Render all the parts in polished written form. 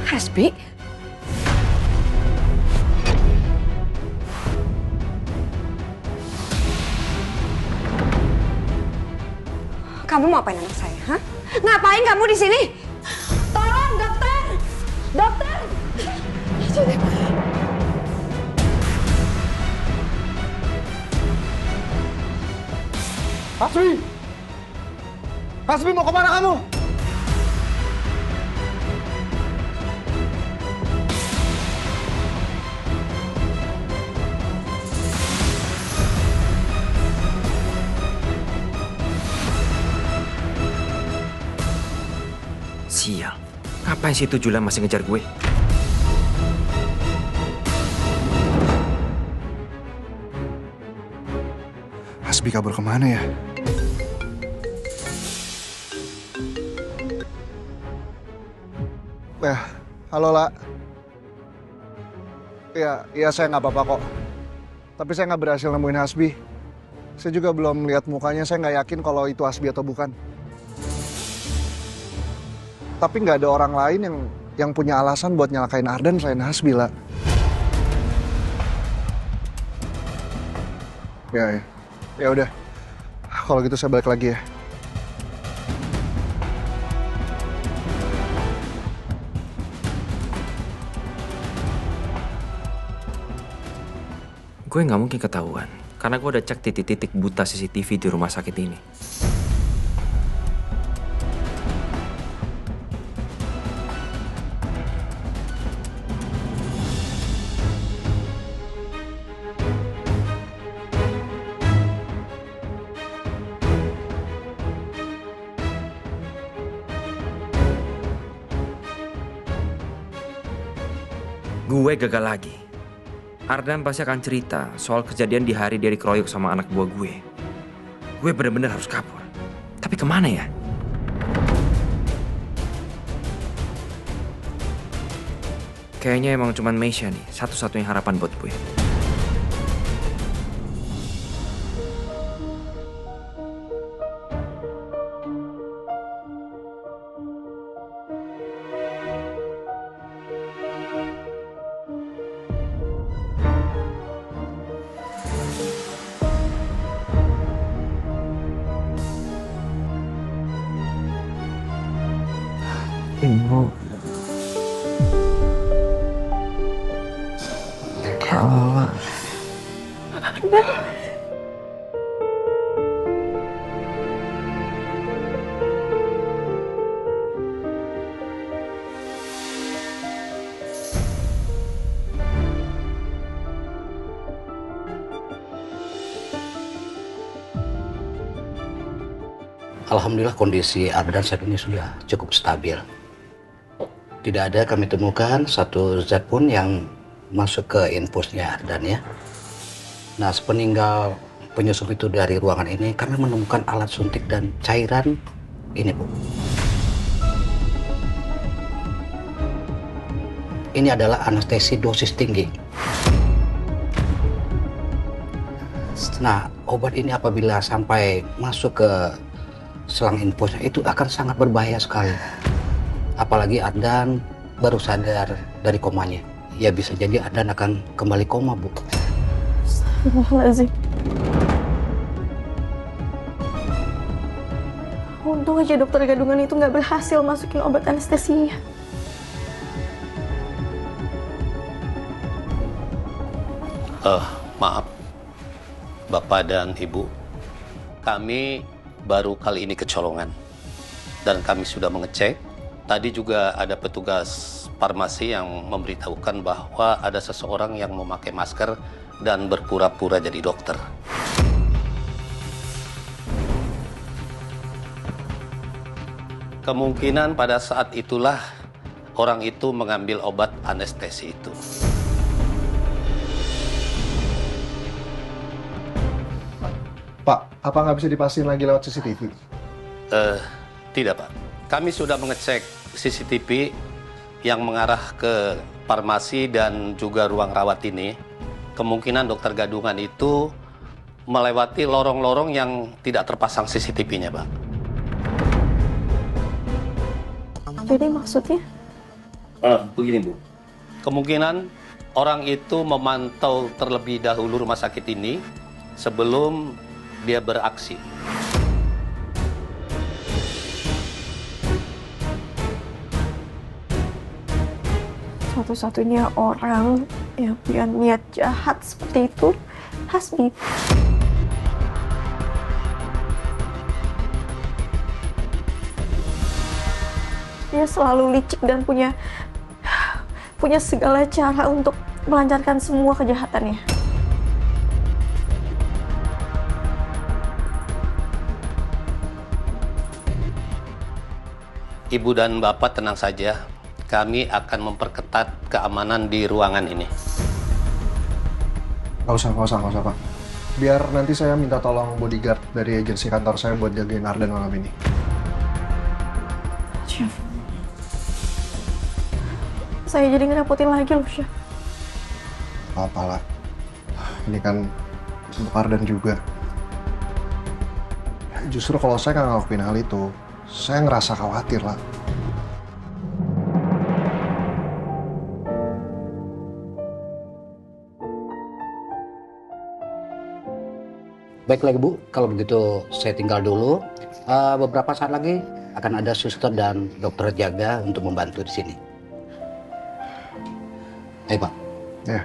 Hasbi? Kamu mau apain anak saya, ha? Ngapain kamu di sini? Tolong, dokter! Dokter! Hasbi! Hasbi, mau kemana kamu? Sial, ngapain sih itu Julan masih ngejar gue? Hasbi kabur kemana ya? Halo, La. Iya saya nggak apa-apa kok. Tapi saya nggak berhasil nemuin Hasbi. Saya juga belum lihat mukanya, saya nggak yakin kalau itu Hasbi atau bukan. Tapi nggak ada orang lain yang punya alasan buat nyalakain Ardan selain Hasbi, La. Ya udah. Kalau gitu saya balik lagi ya. Gue nggak mungkin ketahuan, karena gue udah cek titik-titik buta CCTV di rumah sakit ini. Gue gagal lagi. Ardan pasti akan cerita soal kejadian di hari dia dikeroyok sama anak buah gue. Gue bener-bener harus kabur. Tapi kemana ya? Kayaknya emang cuman Meisha nih, satu-satunya harapan buat gue. Ibu, kalau Alhamdulillah kondisi Ardan saat ini sudah cukup stabil. Tidak ada kami temukan satu zat pun yang masuk ke infusnya Ardan ya. Nah, sepeninggal penyusup itu dari ruangan ini, kami menemukan alat suntik dan cairan ini, Bu. Ini adalah anestesi dosis tinggi. Nah, obat ini apabila sampai masuk ke selang infusnya itu akan sangat berbahaya sekali. Apalagi Ardan baru sadar dari komanya. Ya bisa jadi Ardan akan kembali koma, Bu. Astagfirullahaladzim. Untung aja dokter gadungan itu nggak berhasil masukin obat anestesinya. Maaf, Bapak dan Ibu. Kami baru kali ini kecolongan. Dan kami sudah mengecek. Tadi juga ada petugas farmasi yang memberitahukan bahwa ada seseorang yang memakai masker dan berpura-pura jadi dokter. Kemungkinan pada saat itulah orang itu mengambil obat anestesi itu. Pak, apa nggak bisa dipastiin lagi lewat CCTV? Tidak, Pak. Kami sudah mengecek CCTV yang mengarah ke farmasi dan juga ruang rawat ini. Kemungkinan dokter gadungan itu melewati lorong-lorong yang tidak terpasang CCTV-nya, Pak. Jadi maksudnya Begini Bu, kemungkinan orang itu memantau terlebih dahulu rumah sakit ini sebelum dia beraksi. Satu-satunya orang yang punya niat jahat seperti itu, Hasbi. Dia selalu licik dan punya segala cara untuk melancarkan semua kejahatannya. Ibu dan Bapak tenang saja, kami akan memperketat keamanan di ruangan ini. Nggak usah Pak. Biar nanti saya minta tolong bodyguard dari agensi kantor saya buat jagain Ardan malam ini. Chef, saya jadi ngerepotin lagi loh, Chef. Apalah, ini kan untuk Ardan juga. Justru kalau saya nggak ngelakuin hal itu, saya ngerasa khawatir lah. Baiklah Ibu, kalau begitu saya tinggal dulu. Beberapa saat lagi akan ada suster dan dokter jaga untuk membantu di sini. Ayo Pak. Ya.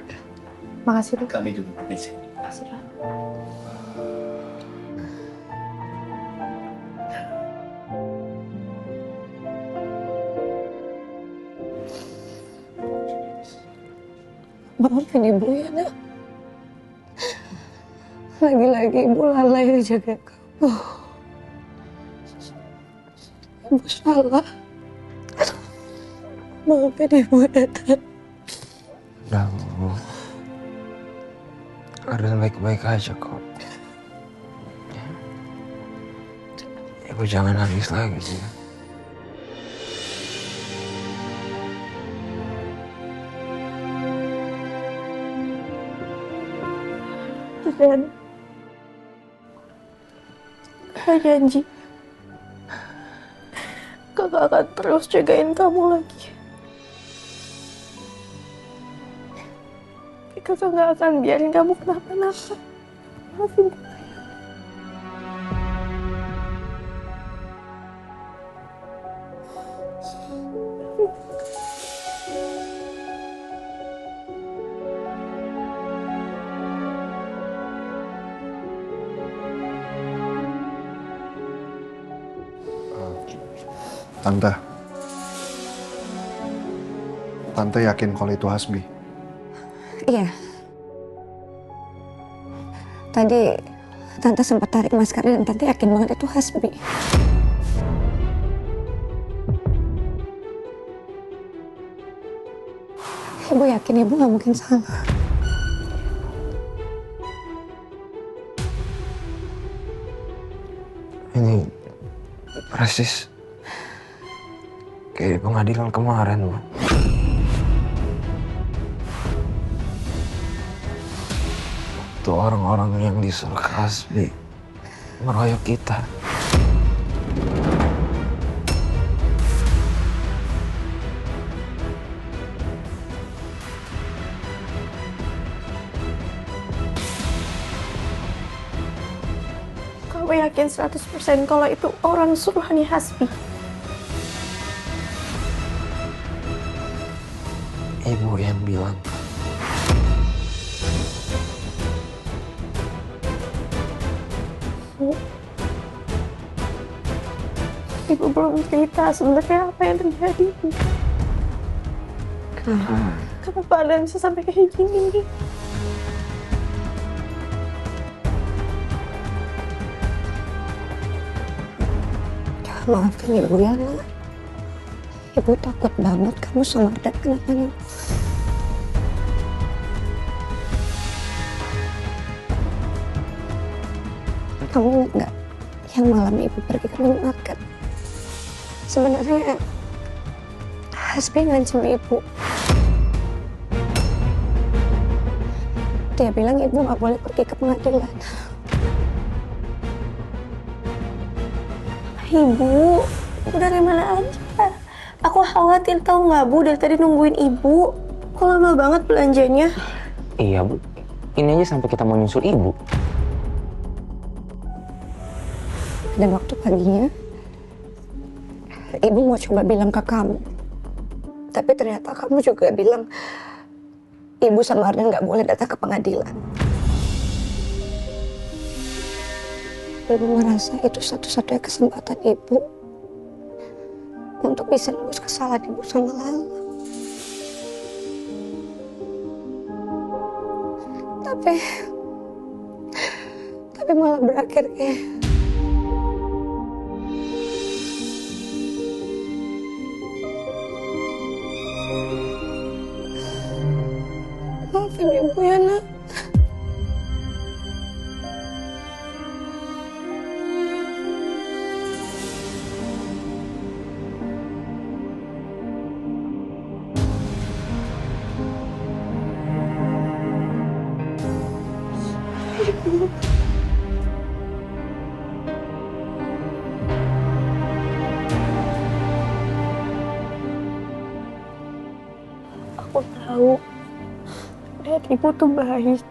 Makasih, Dok. Kami juga permisi. Makasih, Pak. Maafin Ibu ya, Nak. Lagi-lagi Ibu lalai jaga kamu. Ibu salah. Maafin Ibu ya, Nak. Udah, Bu. Ardan baik-baik aja kok. Ibu jangan nangis lagi ya. Dan saya janji kakak akan terus jagain kamu lagi. Kakak gak akan biarin kamu kenapa-napa. Maafin saya. Tante yakin kalau itu Hasbi. Iya. Tadi Tante sempat tarik masker dan Tante yakin banget itu Hasbi. Ibu yakin Ibu gak mungkin salah. Ini persis kayak pengadilan kemarin, Bu. Waktu orang-orang yang disuruh ke Hasbi meroyok kita. Kamu yakin 100% kalau itu orang suruhannya Hasbi? Ibu yang bilang. Ibu belum cerita sebenarnya apa yang terjadi. Kenapa Ardan bisa sampai kayak gini? Maafin Ibu ya, Nak. Ibu takut banget kamu sama Ardan kenapa-napa. Kamu ingat nggak yang malam Ibu pergi ke minimarket? Sebenarnya Hasbi ngancam Ibu. Dia bilang Ibu nggak boleh pergi ke pengadilan. Ibu, dari mana aja? Aku khawatir tau nggak Bu, dari tadi nungguin Ibu. Kok lama banget belanjanya? Iya Bu, ini aja sampai kita mau nyusul ibu. Dan waktu paginya, ibu mau coba bilang ke kamu. Tapi ternyata kamu juga bilang ibu sama Ardan nggak boleh datang ke pengadilan. Ibu merasa itu satu-satunya kesempatan ibu untuk bisa nebus kesalahan ibu sama Lala. Tapi malah berakhir kayak maafin ibu ya nak. Aku tahu Dad, Ibu tuh baik.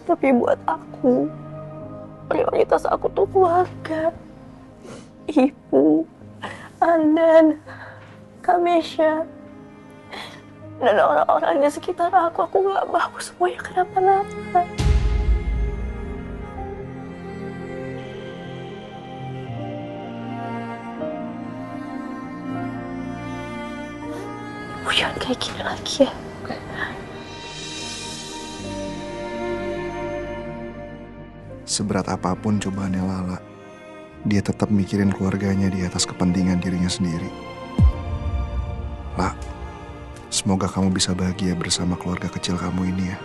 Tapi buat aku, prioritas aku tuh keluarga. Ibu, Andan, Kamesha, dan orang-orang di sekitar aku nggak mau semuanya kenapa-napa. Jangan kayak gini lagi ya. Seberat apapun cobaannya Lala, dia tetap mikirin keluarganya di atas kepentingan dirinya sendiri. La, semoga kamu bisa bahagia bersama keluarga kecil kamu ini ya.